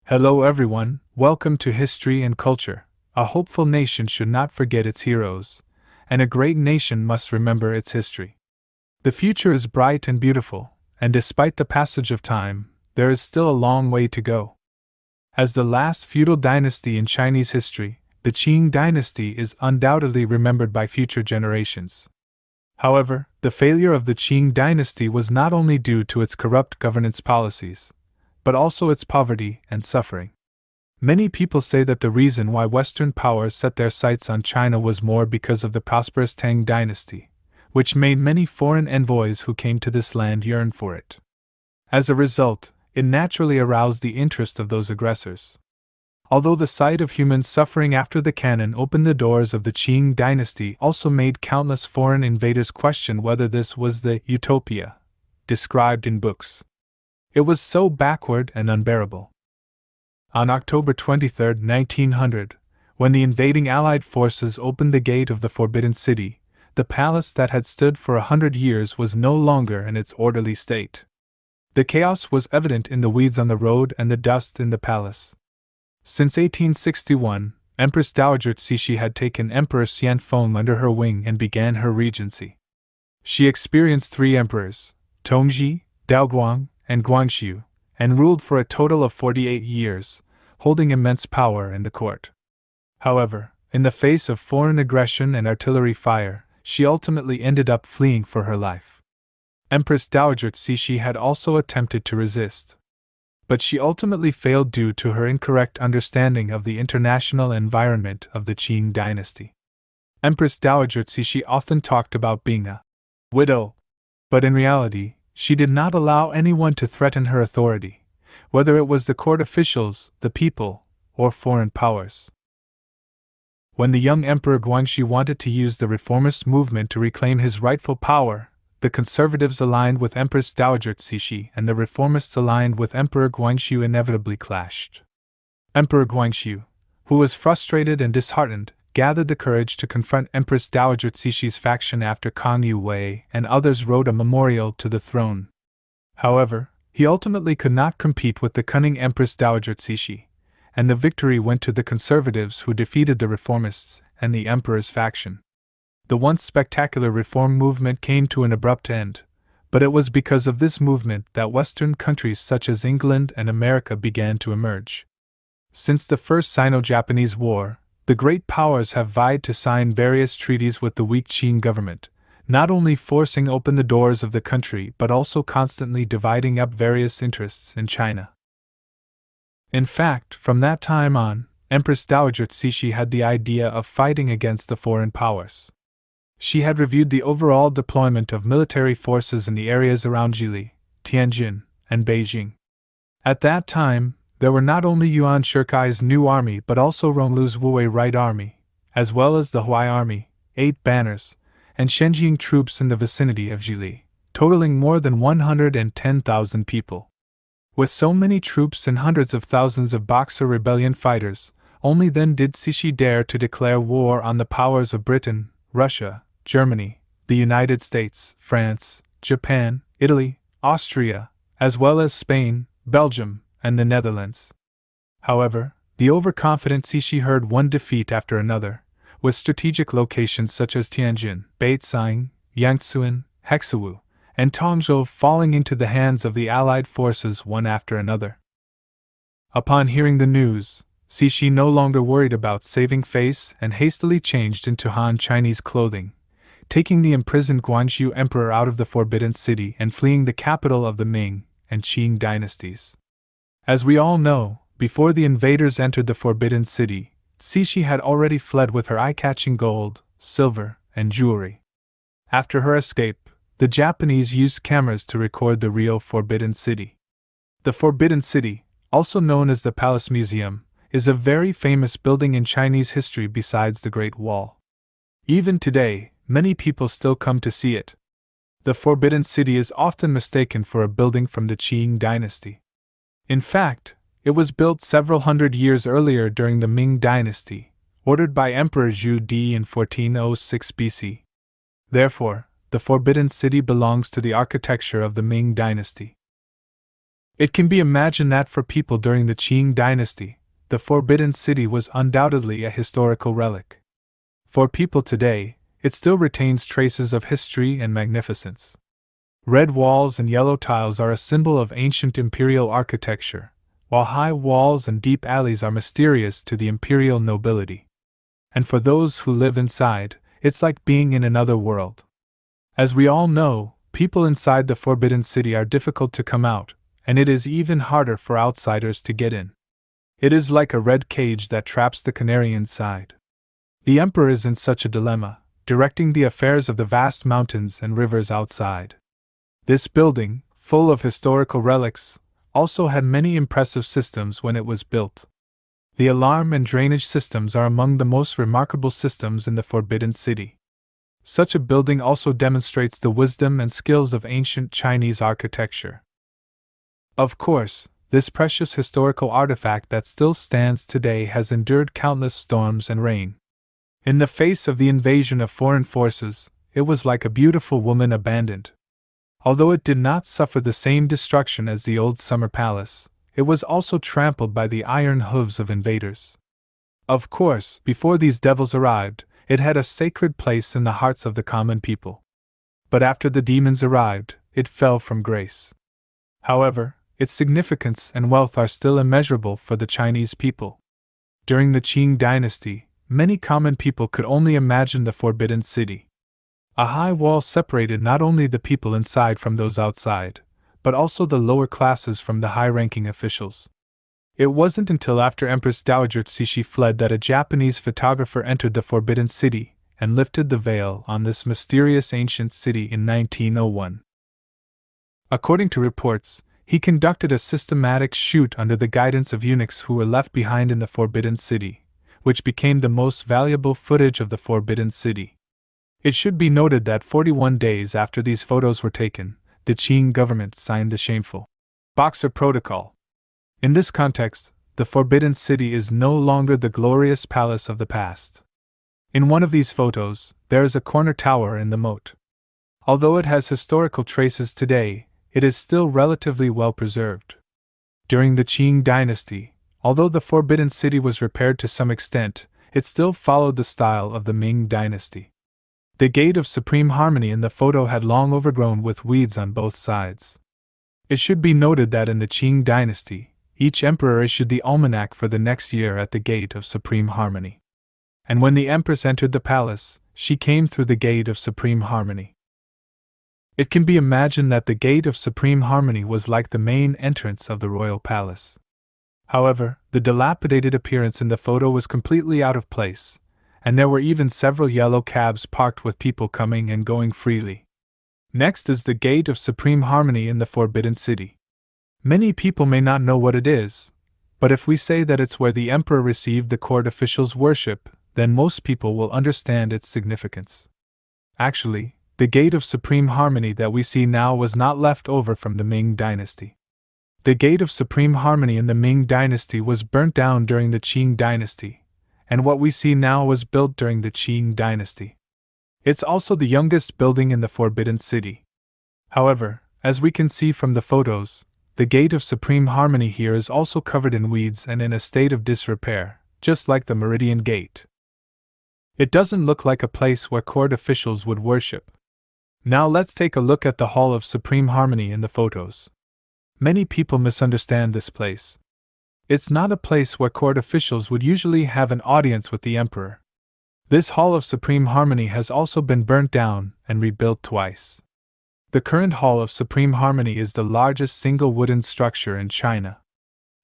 Hello everyone, welcome to History and Culture. A hopeful nation should not forget its heroes, and a great nation must remember its history. The future is bright and beautiful, and despite the passage of time, there is still a long way to go. As the last feudal dynasty in Chinese history, the Qing dynasty is undoubtedly remembered by future generations. However, the failure of the Qing dynasty was not only due to its corrupt governance policies, but also its poverty and suffering. Many people say that the reason why Western powers set their sights on China was more because of the prosperous Tang dynasty, which made many foreign envoys who came to this land yearn for it. As a result, it naturally aroused the interest of those aggressors. Although the sight of human suffering after the cannon opened the doors of the Qing dynasty also made countless foreign invaders question whether this was the utopia described in books. It was so backward and unbearable. On October 23, 1900, when the invading Allied forces opened the gate of the Forbidden City, the palace that had stood for 100 years was no longer in its orderly state. The chaos was evident in the weeds on the road and the dust in the palace. Since 1861, Empress Dowager Cixi had taken Emperor Xianfeng under her wing and began her regency. She experienced 3 emperors, Tongji, Daoguang, and Guangxu, and ruled for a total of 48 years, holding immense power in the court. However, in the face of foreign aggression and artillery fire, she ultimately ended up fleeing for her life. Empress Dowager Cixi had also attempted to resist, but she ultimately failed due to her incorrect understanding of the international environment of the Qing dynasty. Empress Dowager Cixi often talked about being a widow, but in reality, she did not allow anyone to threaten her authority, whether it was the court officials, the people, or foreign powers. When the young Emperor Guangxu wanted to use the reformist movement to reclaim his rightful power, the conservatives aligned with Empress Dowager Cixi and the reformists aligned with Emperor Guangxu inevitably clashed. Emperor Guangxu, who was frustrated and disheartened, gathered the courage to confront Empress Dowager Cixi's faction after Kang Yu Wei and others wrote a memorial to the throne. However, he ultimately could not compete with the cunning Empress Dowager Cixi, and the victory went to the conservatives who defeated the reformists and the emperor's faction. The once spectacular reform movement came to an abrupt end, but it was because of this movement that Western countries such as England and America began to emerge. Since the First Sino-Japanese War, the great powers have vied to sign various treaties with the weak Qing government, not only forcing open the doors of the country but also constantly dividing up various interests in China. In fact, from that time on, Empress Dowager Cixi had the idea of fighting against the foreign powers. She had reviewed the overall deployment of military forces in the areas around Jili, Tianjin, and Beijing. At that time, there were not only Yuan Shirkai's new army but also Ronglu's Wuwei Right Army, as well as the Huai Army, 8 banners, and Shenjiang troops in the vicinity of Jili, totaling more than 110,000 people. With so many troops and hundreds of thousands of Boxer rebellion fighters, only then did Cixi dare to declare war on the powers of Britain, Russia, Germany, the United States, France, Japan, Italy, Austria, as well as Spain, Belgium, and the Netherlands. However, the overconfident Cixi heard one defeat after another, with strategic locations such as Tianjin, Beitzing, Yangtzuan, Hexawu, and Tongzhou falling into the hands of the Allied forces one after another. Upon hearing the news, Cixi no longer worried about saving face and hastily changed into Han Chinese clothing, taking the imprisoned Guangxu emperor out of the Forbidden City and fleeing the capital of the Ming and Qing dynasties. As we all know, before the invaders entered the Forbidden City, Cixi had already fled with her eye-catching gold, silver, and jewelry. After her escape, the Japanese used cameras to record the real Forbidden City. The Forbidden City, also known as the Palace Museum, is a very famous building in Chinese history besides the Great Wall. Even today, many people still come to see it. The Forbidden City is often mistaken for a building from the Qing dynasty. In fact, it was built several hundred years earlier during the Ming dynasty, ordered by Emperor Zhu Di in 1406 BC. Therefore, the Forbidden City belongs to the architecture of the Ming dynasty. It can be imagined that for people during the Qing dynasty, the Forbidden City was undoubtedly a historical relic. For people today, it still retains traces of history and magnificence. Red walls and yellow tiles are a symbol of ancient imperial architecture, while high walls and deep alleys are mysterious to the imperial nobility. And for those who live inside, it's like being in another world. As we all know, people inside the Forbidden City are difficult to come out, and it is even harder for outsiders to get in. It is like a red cage that traps the canary inside. The emperor is in such a dilemma, directing the affairs of the vast mountains and rivers outside. This building, full of historical relics, also had many impressive systems when it was built. The alarm and drainage systems are among the most remarkable systems in the Forbidden City. Such a building also demonstrates the wisdom and skills of ancient Chinese architecture. Of course, this precious historical artifact that still stands today has endured countless storms and rain. In the face of the invasion of foreign forces, it was like a beautiful woman abandoned. Although it did not suffer the same destruction as the old summer palace, it was also trampled by the iron hooves of invaders. Of course, before these devils arrived, it had a sacred place in the hearts of the common people. But after the demons arrived, it fell from grace. However, its significance and wealth are still immeasurable for the Chinese people. During the Qing dynasty, many common people could only imagine the Forbidden City. A high wall separated not only the people inside from those outside, but also the lower classes from the high-ranking officials. It wasn't until after Empress Dowager Cixi fled that a Japanese photographer entered the Forbidden City and lifted the veil on this mysterious ancient city in 1901. According to reports, he conducted a systematic shoot under the guidance of eunuchs who were left behind in the Forbidden City, which became the most valuable footage of the Forbidden City. It should be noted that 41 days after these photos were taken, the Qing government signed the shameful Boxer Protocol. In this context, the Forbidden City is no longer the glorious palace of the past. In one of these photos, there is a corner tower in the moat. Although it has historical traces today, it is still relatively well preserved. During the Qing dynasty, although the Forbidden City was repaired to some extent, it still followed the style of the Ming dynasty. The Gate of Supreme Harmony in the photo had long overgrown with weeds on both sides. It should be noted that in the Qing dynasty, each emperor issued the almanac for the next year at the Gate of Supreme Harmony. And when the empress entered the palace, she came through the Gate of Supreme Harmony. It can be imagined that the Gate of Supreme Harmony was like the main entrance of the royal palace. However, the dilapidated appearance in the photo was completely out of place, and there were even several yellow cabs parked with people coming and going freely. Next is the Gate of Supreme Harmony in the Forbidden City. Many people may not know what it is, but if we say that it's where the emperor received the court officials' worship, then most people will understand its significance. Actually, the Gate of Supreme Harmony that we see now was not left over from the Ming dynasty. The Gate of Supreme Harmony in the Ming dynasty was burnt down during the Qing dynasty, and what we see now was built during the Qing dynasty. It's also the youngest building in the Forbidden City. However, as we can see from the photos, the Gate of Supreme Harmony here is also covered in weeds and in a state of disrepair, just like the Meridian Gate. It doesn't look like a place where court officials would worship. Now let's take a look at the Hall of Supreme Harmony in the photos. Many people misunderstand this place. It's not a place where court officials would usually have an audience with the emperor. This Hall of Supreme Harmony has also been burnt down and rebuilt twice. The current Hall of Supreme Harmony is the largest single wooden structure in China.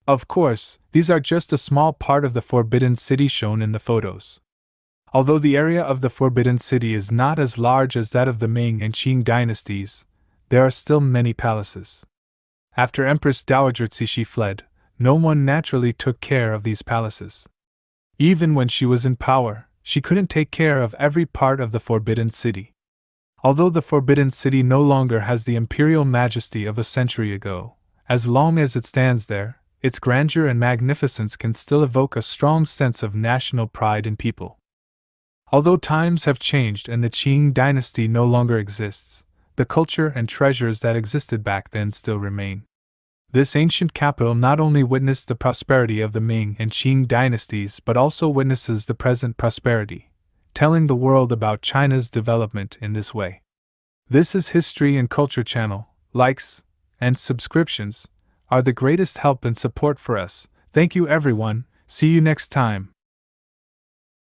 Of course, these are just a small part of the Forbidden City shown in the photos. Although the area of the Forbidden City is not as large as that of the Ming and Qing dynasties, there are still many palaces. After Empress Dowager Cixi fled, no one naturally took care of these palaces. Even when she was in power, she couldn't take care of every part of the Forbidden City. Although the Forbidden City no longer has the imperial majesty of a century ago, as long as it stands there, its grandeur and magnificence can still evoke a strong sense of national pride in people. Although times have changed and the Qing dynasty no longer exists, the culture and treasures that existed back then still remain. This ancient capital not only witnessed the prosperity of the Ming and Qing dynasties but also witnesses the present prosperity, telling the world about China's development in this way. This is History and Culture Channel. Likes and subscriptions are the greatest help and support for us. Thank you, everyone. See you next time.